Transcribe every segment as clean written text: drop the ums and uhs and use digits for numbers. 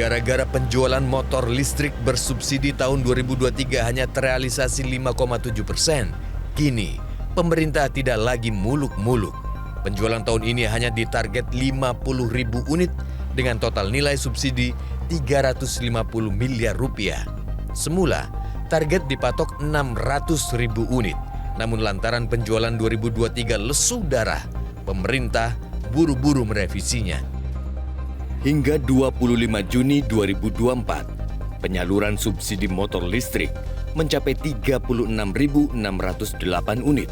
Gara-gara penjualan motor listrik bersubsidi tahun 2023 hanya terrealisasi 5,7%. Kini, pemerintah tidak lagi muluk-muluk. Penjualan tahun ini hanya ditarget 50.000 unit dengan total nilai subsidi 350 miliar rupiah. Semula, target dipatok 600.000 unit. Namun lantaran penjualan 2023 lesu darah, pemerintah buru-buru merevisinya. Hingga 25 Juni 2024, penyaluran subsidi motor listrik mencapai 36.608 unit.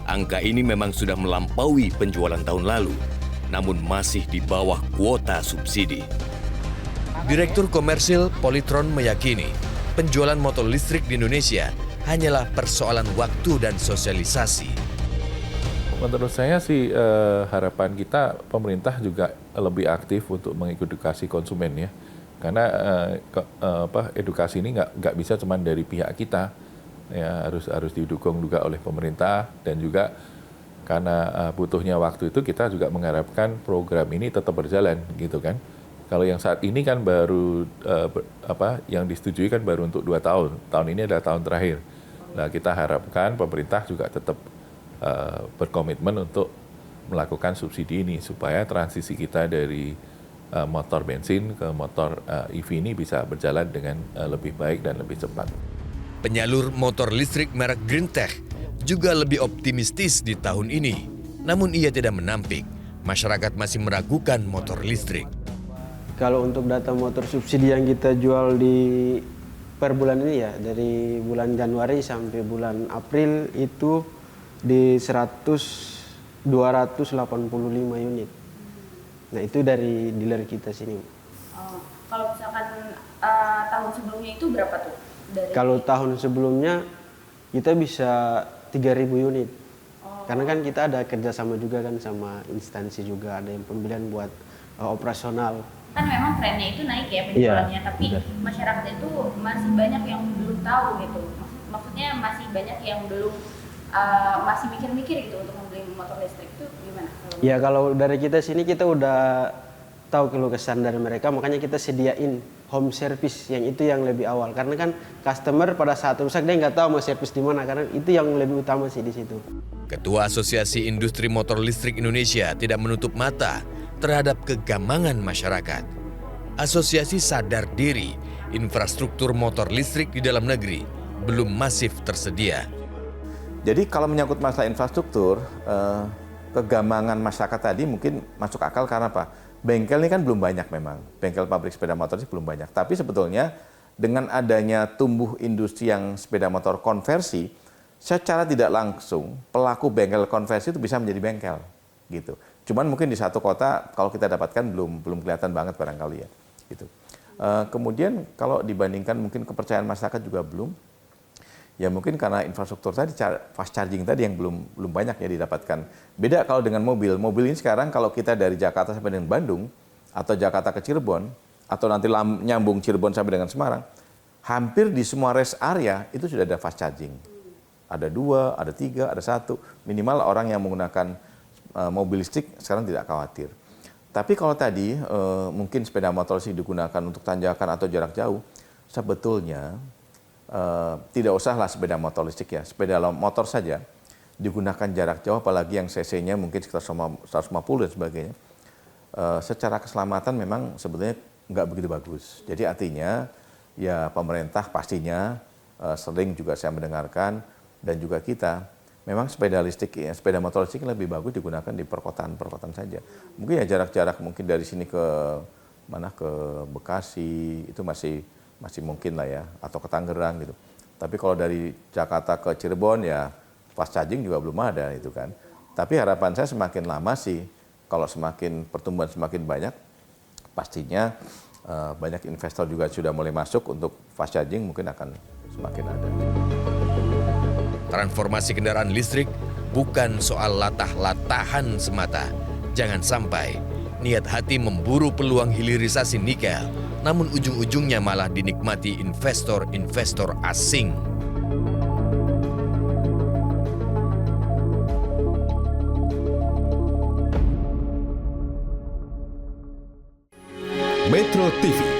Angka ini memang sudah melampaui penjualan tahun lalu, namun masih di bawah kuota subsidi. Direktur Komersil Polytron meyakini penjualan motor listrik di Indonesia hanyalah persoalan waktu dan sosialisasi. Menurut saya sih harapan kita pemerintah juga lebih aktif untuk mengedukasi konsumen ya, karena edukasi ini nggak bisa cuma dari pihak kita, ya harus didukung juga oleh pemerintah, dan juga karena butuhnya waktu itu kita juga mengharapkan program ini tetap berjalan gitu kan. Kalau yang saat ini kan baru yang disetujui kan baru untuk 2 tahun. Tahun ini adalah tahun terakhir. Nah, kita harapkan pemerintah juga tetap berkomitmen untuk melakukan subsidi ini supaya transisi kita dari motor bensin ke motor EV ini bisa berjalan dengan lebih baik dan lebih cepat. Penyalur motor listrik merek Greentech juga lebih optimistis di tahun ini. Namun ia tidak menampik, masyarakat masih meragukan motor listrik. Kalau untuk data motor subsidi yang kita jual di per bulan ini ya, dari bulan Januari sampai bulan April itu di 285 unit. Nah, itu dari dealer kita sini. Kalau misalkan tahun sebelumnya itu berapa tuh? Kalau tahun sebelumnya kita bisa 3.000 unit. Karena kan kita ada kerjasama juga kan sama instansi juga, ada yang pembelian buat operasional. Kan memang trennya itu naik ya penjualannya, tapi masyarakat itu masih banyak yang belum tahu gitu. Maksudnya masih banyak yang belum masih mikir-mikir gitu untuk membeli motor listrik itu gimana? Ya kalau dari kita sini kita udah tahu keluh kesah dari mereka, makanya kita sediain home service yang itu yang lebih awal. Karena kan customer pada saat rusak dia nggak tahu mau service di mana, karena itu yang lebih utama sih di situ. Ketua Asosiasi Industri Motor Listrik Indonesia tidak menutup mata terhadap kegamangan masyarakat. Asosiasi sadar diri infrastruktur motor listrik di dalam negeri belum masif tersedia. Jadi kalau menyangkut masalah infrastruktur, kegamangan masyarakat tadi mungkin masuk akal karena apa? Bengkel ini kan belum banyak memang, bengkel pabrik sepeda motor ini belum banyak. Tapi sebetulnya dengan adanya tumbuh industri yang sepeda motor konversi, secara tidak langsung pelaku bengkel konversi itu bisa menjadi bengkel, gitu. Cuman mungkin di satu kota kalau kita dapatkan belum kelihatan banget barangkali ya, gitu. Kemudian kalau dibandingkan mungkin kepercayaan masyarakat juga belum. Ya mungkin karena infrastruktur tadi, fast charging tadi yang belum banyak ya didapatkan. Beda kalau dengan mobil. Mobil ini sekarang kalau kita dari Jakarta sampai dengan Bandung, atau Jakarta ke Cirebon, atau nanti nyambung Cirebon sampai dengan Semarang, hampir di semua rest area itu sudah ada fast charging. Ada 2, ada 3, ada 1. Minimal orang yang menggunakan mobil listrik sekarang tidak khawatir. Tapi kalau tadi mungkin sepeda motor sih digunakan untuk tanjakan atau jarak jauh, sebetulnya tidak usahlah sepeda motor listrik ya, sepeda motor saja digunakan jarak jauh, apalagi yang cc-nya mungkin sekitar 150 dan sebagainya. Secara keselamatan memang sebetulnya nggak begitu bagus. Jadi artinya ya pemerintah pastinya sering juga saya mendengarkan dan juga kita, memang sepeda listrik, ya, sepeda motor listrik lebih bagus digunakan di perkotaan saja. Mungkin ya jarak-jarak mungkin dari sini ke mana, ke Bekasi itu masih mungkin lah ya, atau ke Tangerang gitu. Tapi kalau dari Jakarta ke Cirebon ya fast charging juga belum ada itu kan. Tapi harapan saya semakin lama sih, kalau semakin pertumbuhan semakin banyak, pastinya banyak investor juga sudah mulai masuk untuk fast charging, mungkin akan semakin ada. Transformasi kendaraan listrik bukan soal latah-latahan semata. Jangan sampai niat hati memburu peluang hilirisasi nikel, namun ujung-ujungnya malah dinikmati investor-investor asing. Metro TV